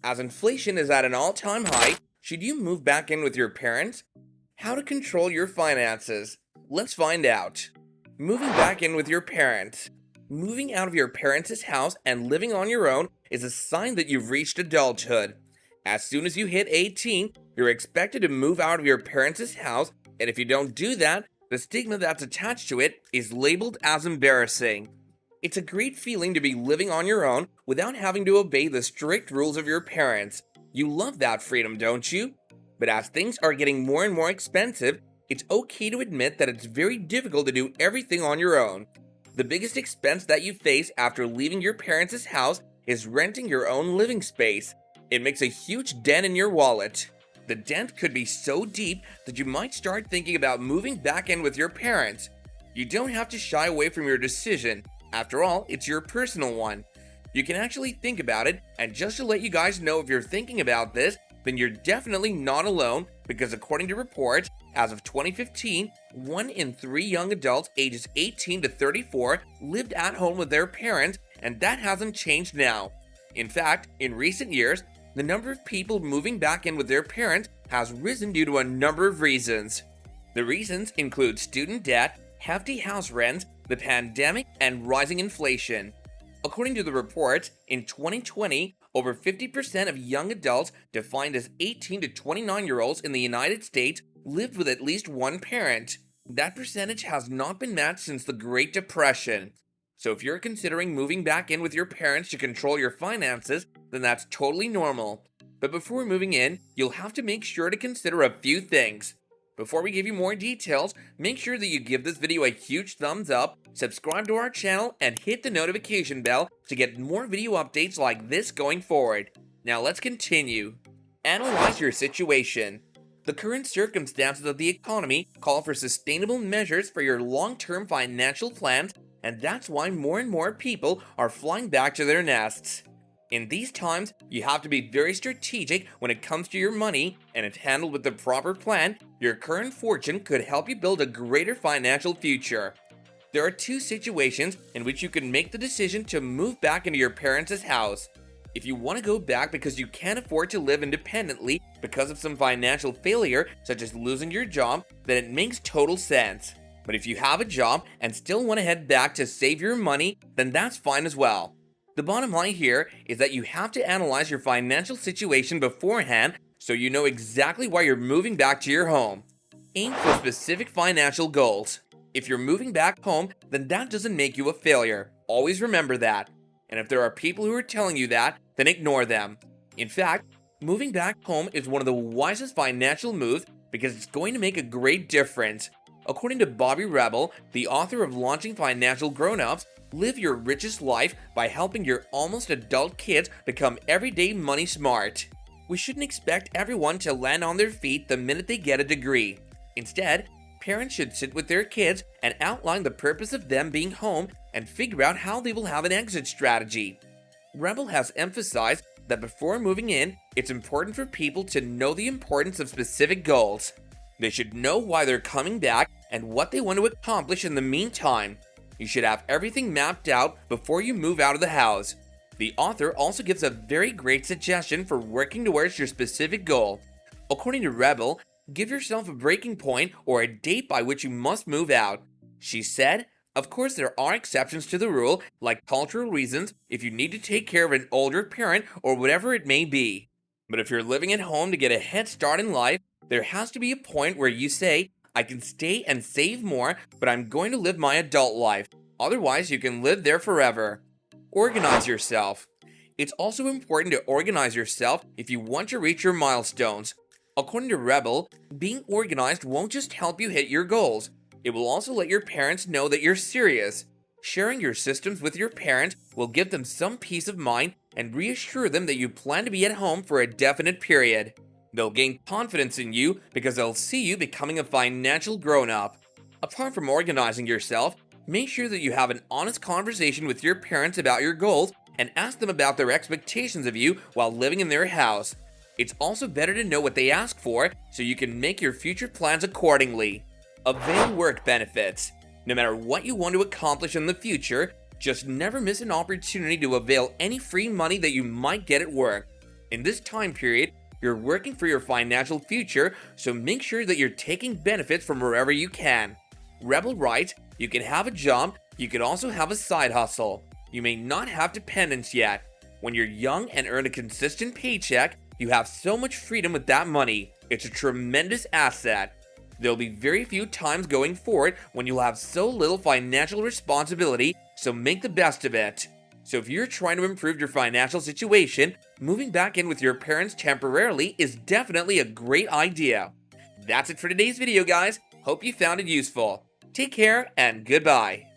As inflation is at an all-time high, should you move back in with your parents? How to control your finances? Let's find out. Moving back in with your parents. Moving out of your parents' house and living on your own is a sign that you've reached adulthood. As soon as you hit 18, you're expected to move out of your parents' house, and if you don't do that, the stigma that's attached to it is labeled as embarrassing. It's a great feeling to be living on your own without having to obey the strict rules of your parents. You love that freedom, don't you? But as things are getting more and more expensive, it's okay to admit that it's very difficult to do everything on your own. The biggest expense that you face after leaving your parents' house is renting your own living space. It makes a huge dent in your wallet. The dent could be so deep that you might start thinking about moving back in with your parents. You don't have to shy away from your decision. After all, it's your personal one. You can actually think about it, and just to let you guys know, if you're thinking about this, then you're definitely not alone, because according to reports, as of 2015, 1 in 3 young adults ages 18 to 34 lived at home with their parents, and that hasn't changed now. In fact, in recent years, the number of people moving back in with their parents has risen due to a number of reasons. The reasons include student debt, hefty house rents, the pandemic, and rising inflation. According to the reports, in 2020, over 50% of young adults defined as 18 to 29-year-olds in the United States lived with at least one parent. That percentage has not been matched since the Great Depression. So if you're considering moving back in with your parents to control your finances, then that's totally normal. But before moving in, you'll have to make sure to consider a few things. Before we give you more details, make sure that you give this video a huge thumbs up, subscribe to our channel, and hit the notification bell to get more video updates like this going forward. Now let's continue. Analyze your situation. The current circumstances of the economy call for sustainable measures for your long-term financial plans, and that's why more and more people are flying back to their nests. In these times, you have to be very strategic when it comes to your money, and if handled with the proper plan, your current fortune could help you build a greater financial future. There are 2 situations in which you can make the decision to move back into your parents' house. If you want to go back because you can't afford to live independently because of some financial failure, such as losing your job, then it makes total sense. But if you have a job and still want to head back to save your money, then that's fine as well. The bottom line here is that you have to analyze your financial situation beforehand so you know exactly why you're moving back to your home. Aim for specific financial goals. If you're moving back home, then that doesn't make you a failure. Always remember that. And if there are people who are telling you that, then ignore them. In fact, moving back home is one of the wisest financial moves because it's going to make a great difference. According to Bobby Rebel, the author of Launching Financial Grown-Ups, live your richest life by helping your almost adult kids become everyday money smart. We shouldn't expect everyone to land on their feet the minute they get a degree. Instead, parents should sit with their kids and outline the purpose of them being home and figure out how they will have an exit strategy. Rebel has emphasized that before moving in, it's important for people to know the importance of specific goals. They should know why they're coming back and what they want to accomplish in the meantime. You should have everything mapped out before you move out of the house. The author also gives a very great suggestion for working towards your specific goal. According to Rebel, give yourself a breaking point or a date by which you must move out. She said, of course there are exceptions to the rule, like cultural reasons, if you need to take care of an older parent or whatever it may be. But if you're living at home to get a head start in life, there has to be a point where you say, I can stay and save more, but I'm going to live my adult life. Otherwise, you can live there forever. Organize yourself. It's also important to organize yourself if you want to reach your milestones. According to Rebel, being organized won't just help you hit your goals. It will also let your parents know that you're serious. Sharing your systems with your parents will give them some peace of mind and reassure them that you plan to be at home for a definite period. They'll gain confidence in you because they'll see you becoming a financial grown-up. Apart from organizing yourself, make sure that you have an honest conversation with your parents about your goals and ask them about their expectations of you while living in their house. It's also better to know what they ask for so you can make your future plans accordingly. Avail work benefits. No matter what you want to accomplish in the future, just never miss an opportunity to avail any free money that you might get at work. In this time period, you're working for your financial future, so make sure that you're taking benefits from wherever you can. Rebel writes, you can have a job, you can also have a side hustle. You may not have dependents yet. When you're young and earn a consistent paycheck, you have so much freedom with that money. It's a tremendous asset. There'll be very few times going forward when you'll have so little financial responsibility, so make the best of it. So if you're trying to improve your financial situation, moving back in with your parents temporarily is definitely a great idea. That's it for today's video, guys. Hope you found it useful. Take care and goodbye.